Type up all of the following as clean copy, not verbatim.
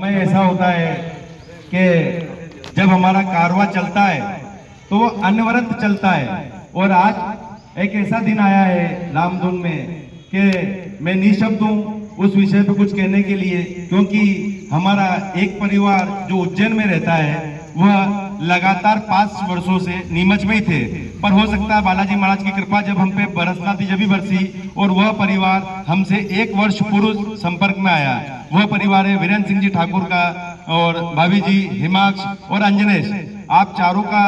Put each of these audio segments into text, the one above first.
समय ऐसा होता है कि जब हमारा कारवां चलता है तो वो अनवरत चलता है। और आज एक ऐसा दिन आया है रामधुन में कि मैं निशब्द हूँ उस विषय पे कुछ कहने के लिए, क्योंकि हमारा एक परिवार जो उज्जैन में रहता है वह लगातार 5 वर्षों से नीमच में ही थे, पर हो सकता है बालाजी महाराज की कृपा जब हम पे बरसना थी जब भी बरसी, और वह परिवार हमसे 1 वर्ष पूर्व संपर्क में आया। वह परिवार है वीरेंद्र सिंह जी ठाकुर का और भाभी जी हिमाक्ष और अंजनेश। आप चारों का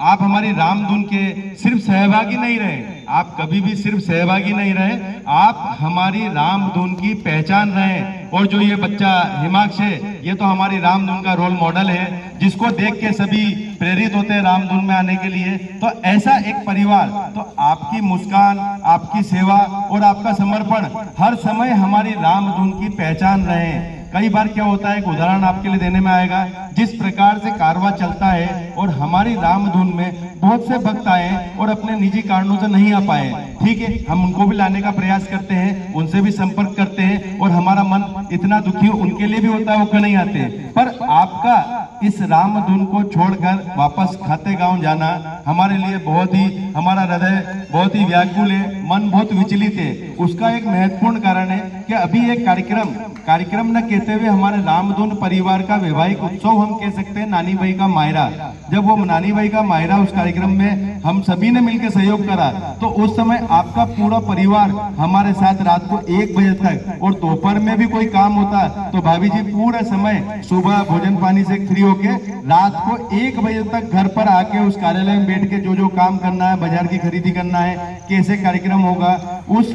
आप हमारी रामधुन के सिर्फ सहभागी नहीं रहे, आप कभी भी सिर्फ सहभागी नहीं रहे, आप हमारी रामधुन की पहचान रहे। और जो ये बच्चा हिमाक्ष है, ये तो हमारी रामधुन का रोल मॉडल है, जिसको देख के सभी प्रेरित होते हैं रामधुन में आने के लिए। तो ऐसा एक परिवार, तो आपकी मुस्कान, आपकी सेवा और आपका समर्पण हर समय हमारी रामधुन की पहचान रहे। कई बार क्या होता है, एक उदाहरण आपके लिए देने में आएगा, जिस प्रकार से कारवां चलता है और हमारी रामधुन में बहुत से भक्त आए और अपने निजी कारणों से नहीं आ पाए, ठीक है, हम उनको भी लाने का प्रयास करते हैं, उनसे भी संपर्क करते हैं, और हमारा मन इतना दुखी उनके लिए भी होता है, वो क्यों नहीं आते। पर आपका इस रामधुन को छोड़कर वापस खाते गांव जाना हमारे लिए बहुत ही, हमारा हृदय बहुत ही व्याकुल है, मन बहुत विचलित है। उसका एक महत्वपूर्ण कारण है कि अभी एक कार्यक्रम न कहते हुए हमारे रामधुन परिवार का वैवाहिक उत्सव हम कह सकते हैं, नानी भाई का मायरा। जब वो नानी भाई का मायरा उस कार्यक्रम में हम सभी ने मिलकर सहयोग करा, तो उस समय आपका पूरा परिवार हमारे साथ रात को 1 बजे तक, और दोपहर में भी कोई काम होता तो भाभी जी पूरा समय सुबह भोजन पानी से फ्री होके रात को 1 बजे तक घर पर आके उस कार्यालय में बैठ के जो काम करना है, बाजार की खरीदी करना है, कैसे कार्यक्रम होगा, उस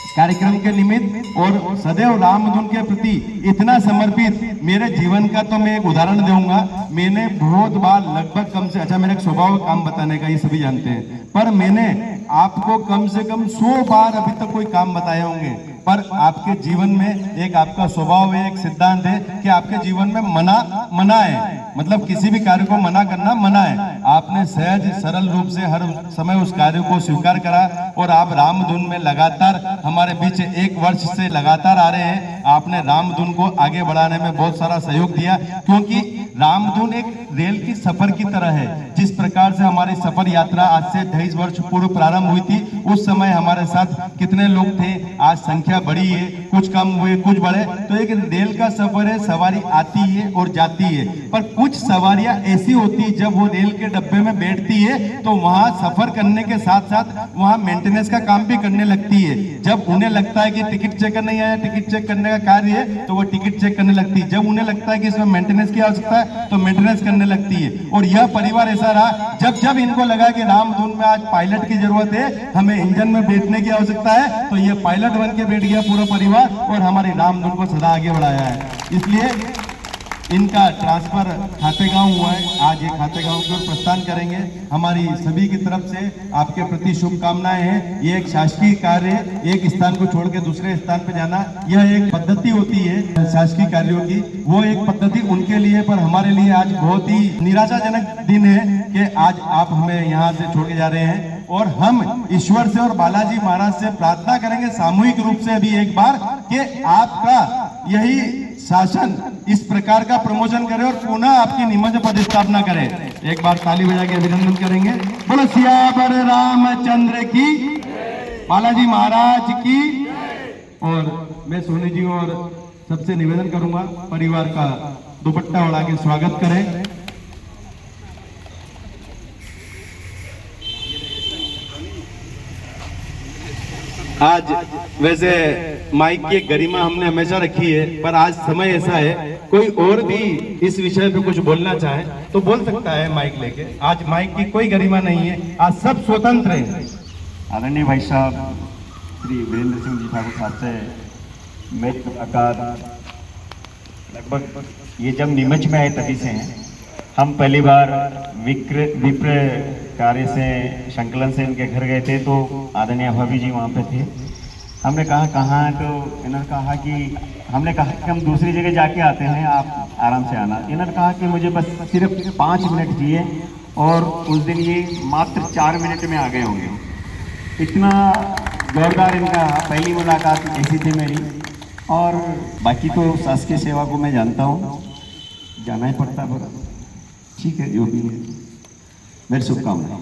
कार्यक्रम के निमित्त और सदैव रामधुन के प्रति इतना समर्पित। मेरे जीवन का तो मैं एक उदाहरण दूंगा, मैंने बहुत बार लगभग कम से, अच्छा मेरा एक स्वभाव काम बताने का, ये सभी जानते हैं, पर मैंने आपको कम से कम 100 बार अभी तक कोई काम बताए होंगे, पर आपके जीवन में एक आपका स्वभाव है, एक सिद्धांत है कि आपके जीवन में मना है, मतलब किसी भी कार्य को मना करना मना है। आपने सहज सरल रूप से हर समय उस कार्य को स्वीकार करा, और आप रामधुन में लगातार हमारे बीच 1 वर्ष से लगातार आ रहे हैं। आपने रामधुन को आगे बढ़ाने में बहुत सारा सहयोग दिया, क्योंकि रामधुन एक रेल की सफर की तरह है। जिस प्रकार से हमारी सफर यात्रा आज से 23 वर्ष पूर्व प्रारंभ हुई थी, उस समय हमारे साथ कितने लोग थे, आज संख्या बढ़ी है, कुछ कम हुए कुछ बढ़े, तो एक रेल का सफर है, सवारी आती है और जाती है। पर कुछ सवारियां ऐसी होती है, जब वो रेल के डब्बे में बैठती है तो वहां सफर करने के साथ साथ वहां मेंटेनेंस का काम भी करने लगती है। जब उन्हें लगता है कि टिकट चेक नहीं आया, टिकट चेक करने का कार्य है, तो वो टिकट चेक करने लगती है। जब उन्हें लगता है कि इसमें मेंटेनेंस की आवश्यकता है तो मेंटेनेंस करने लगती है। और यह परिवार ऐसा रहा, जब इनको लगा कि रामधुन में आज पायलट की जरूरत है, हमें इंजन में बैठने की आवश्यकता है, तो ये पायलट बन के बैठ गया पूरा परिवार और हमारी रामधुन को सदा आगे बढ़ाया है। इसलिए इनका ट्रांसफर खातेगांव हुआ है, आज ये खातेगांव की ओर प्रस्थान करेंगे। हमारी सभी की तरफ से आपके प्रति शुभकामनाएं हैं। ये एक शासकीय कार्य है, एक स्थान को छोड़ के दूसरे स्थान पर जाना, यह एक पद्धति होती है शासकीय कार्यों की, वो एक पद्धति उनके लिए, पर हमारे लिए आज बहुत ही निराशाजनक दिन है कि आज आप हमें यहाँ से छोड़ के जा रहे हैं। और हम ईश्वर से और बालाजी महाराज से प्रार्थना करेंगे सामूहिक रूप से अभी एक बार कि आपका यही शासन इस प्रकार का प्रमोशन करे और पुनः आपकी निमज पदस्थापना करे। एक बार ताली बजा के अभिनंदन करेंगे। बोलो सियावर रामचंद्र की, बालाजी महाराज की। और मैं सोनी जी और सबसे निवेदन करूंगा, परिवार का दुपट्टा उड़ा के स्वागत करें। आज वैसे माइक की गरिमा हमने हमेशा रखी है, पर आज समय ऐसा है, कोई और भी इस विषय पे कुछ बोलना चाहे तो बोल सकता है माइक लेके। आज माइक की कोई गरिमा नहीं है, आज सब स्वतंत्र हैं। आदरणीय भाई साहब श्री वीरेंद्र सिंह जी ठाकुर साहब से मैं आकार लगभग ये जब नीमच में आए तभी से हैं। हम पहली बार विप्र कार्य से संकलन से इनके घर गए थे, तो आदरणीय भाभी जी वहाँ पे थे। हमने कहा कहाँ है, तो इन्होंने कहा कि हमने कहा कि हम दूसरी जगह जाके आते हैं, आप आराम से आना। इन्होंने कहा कि मुझे बस सिर्फ 5 मिनट चाहिए, और उस दिन ये मात्र 4 मिनट में आ गए होंगे। इतना जोरदार इनका पहली मुलाकात ऐसी थी मेरी और बाकी तो शासकीय सेवा को मैं जानता हूँ, जाना ही पड़ता है, बड़ा ठीक है जो भी है। मेरी शुभकामनाएं।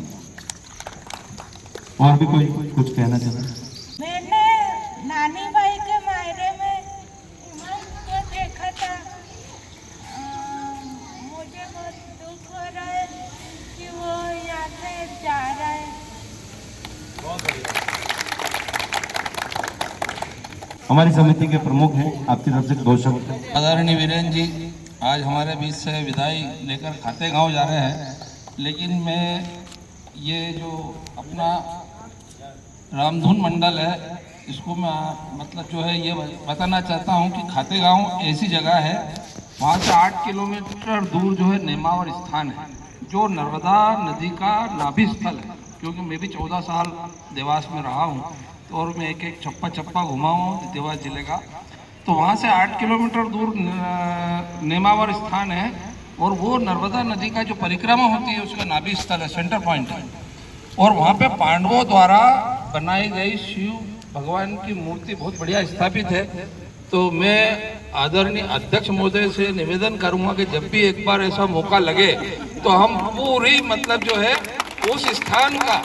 और भी कोई कुछ कहना चाहता है? मैंने नानी भाई के मायरे में इमाम को देखा था। मुझे बहुत दुख हो रहा है कि वो यहाँ से जा रहा है। हमारी समिति के प्रमुख हैं, आपकी तरफ से 2 शब्द। आदरणीय वीरेंद्र जी आज हमारे बीच से विदाई लेकर खाते गांव जा रहे हैं, लेकिन मैं ये जो अपना रामधुन मंडल है इसको मैं मतलब जो है ये बताना चाहता हूँ कि खाते गांव ऐसी जगह है, वहाँ से 8 किलोमीटर दूर जो है नेमावर स्थान है, जो नर्मदा नदी का नाभि स्थल है। क्योंकि मैं भी 14 साल देवास में रहा हूँ, तो और मैं एक चप्पा घुमा हूँ देवास जिले का। तो वहाँ से 8 किलोमीटर दूर नेमावर स्थान है, और वो नर्मदा नदी का जो परिक्रमा होती है उसका नाभि स्थल है, सेंटर पॉइंट है। और वहाँ पे पांडवों द्वारा बनाई गई शिव भगवान की मूर्ति बहुत बढ़िया स्थापित है। तो मैं आदरणीय अध्यक्ष महोदय से निवेदन करूँगा कि जब भी एक बार ऐसा मौका लगे तो हम पूरी मतलब जो है उस स्थान का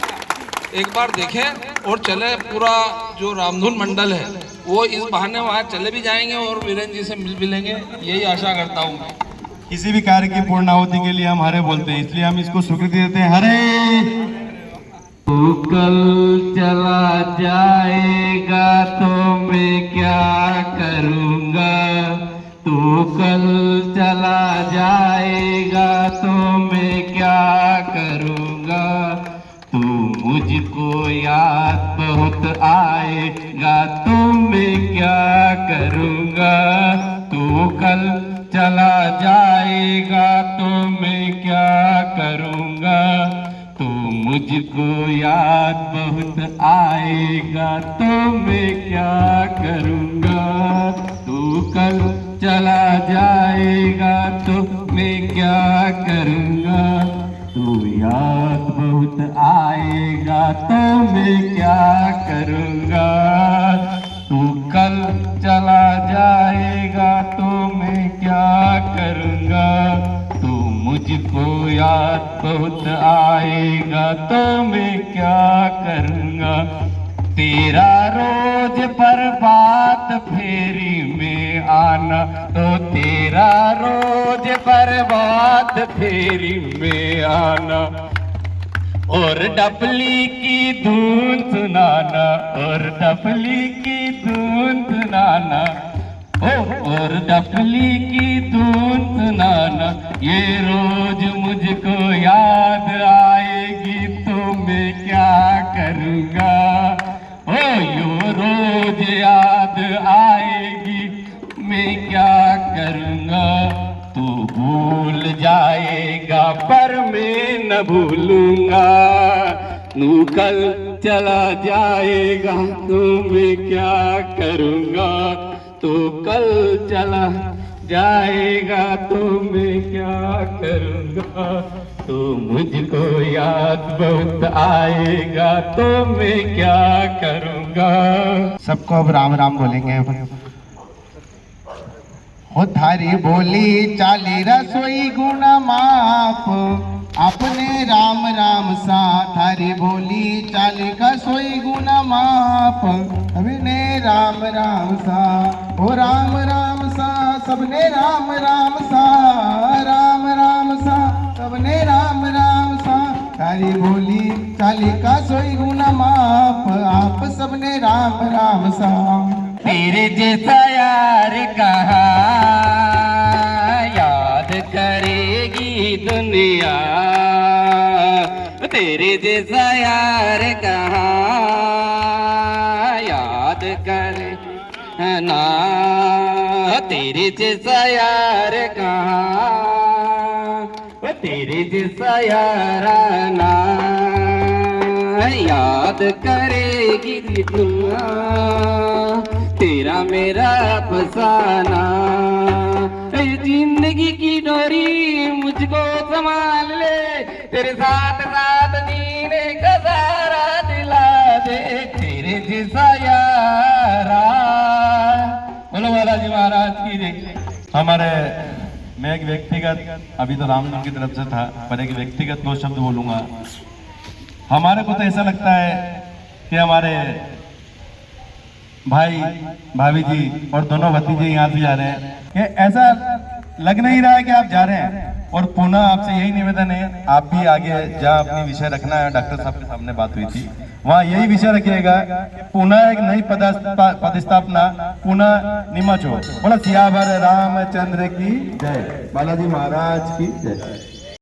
एक बार देखें और चले। पूरा जो रामधुन मंडल है वो इस बहाने वहाँ चले भी जाएंगे और वीरेंद्र जी से मिल भी लेंगे, यही आशा करता हूँ मैं। किसी भी कार्य की पूर्णाहुति के लिए हम हरे बोलते हैं, इसलिए हम इसको स्वीकृति देते हैं। हरे। तू कल चला जाएगा तो मैं क्या करूँगा, तू कल चला जाएगा तो मैं क्या करूँगा, तू मुझको याद बहुत आएगा तो मैं क्या करूँगा, तू कल चला जाएगा तो मैं क्या करूँगा, तू मुझको याद बहुत आएगा तो मैं क्या करूँगा, तू कल चला जाएगा तो मैं क्या करूँगा, तू याद बहुत आएगा तो मैं क्या करूँगा, तू कल चला जाएगा तो मैं क्या करूँगा, तू मुझको याद बहुत आएगा तो मैं क्या करूँगा, तेरा रोज प्रभात फेरी में आना, तो तेरा रोज प्रभात फेरी में आना, और डफली की धुन सुनाना, और डफली की धुन सुनाना, और डफली की धुन सुनाना, ये रोज मुझको याद आएगी तो मैं क्या करूँगा, ओ यो रोज याद आएगी मैं क्या करूँगा, तू भूल जाएगा पर मैं न भूलूंगा, तू कल चला जाएगा तो मैं क्या करूँगा, तू कल चला जाएगा तो मैं क्या करूँगा, तो मुझको याद बहुत आएगा तो मैं क्या करूँगा। सबको अब राम राम बोलेंगे। हो थारी बोली चाली रसोई गुण माप, अपने राम राम सा थारी बोली चाली कसोई गुण माप, सबने राम राम सा, ओ राम राम सा सबने राम राम सा, राम राम सा सबने राम राम सा, थारी बोली चाली कसोई गुण माप, आप सबने राम राम सा। तेरे जैसा यार कहाँ याद करेगी दुनिया, तेरे जैसा यार कहाँ याद करे ना, तेरे जैसा यार कहाँ, तेरे जैसा यार ना याद करेगी दुनिया, तेरा मेरा अफसाना, जिंदगी की डोरी मुझको संभाल ले, तेरे साथ साथ जीने का सहारा दिला दे, तेरे जैसा यारा। बोलो महाराज की जय। हमारे मैं एक व्यक्तिगत, अभी तो रामधुन की तरफ से था, पर एक व्यक्तिगत 2 शब्द बोलूंगा। हमारे को तो ऐसा लगता है कि हमारे भाई भाभी जी और दोनों भतीजे यहाँ से जा रहे हैं, कि ऐसा लग नहीं रहा है कि आप जा रहे हैं। और पुनः आपसे यही निवेदन है, आप भी आगे जहाँ अपनी विषय रखना है, डॉक्टर साहब के सामने बात हुई थी, वहाँ यही विषय रखिएगा कि पुनः एक नई पदस्थापना पुनः निमच हो। बोला सियावर रामचंद्र की जय, बालाजी महाराज की जय।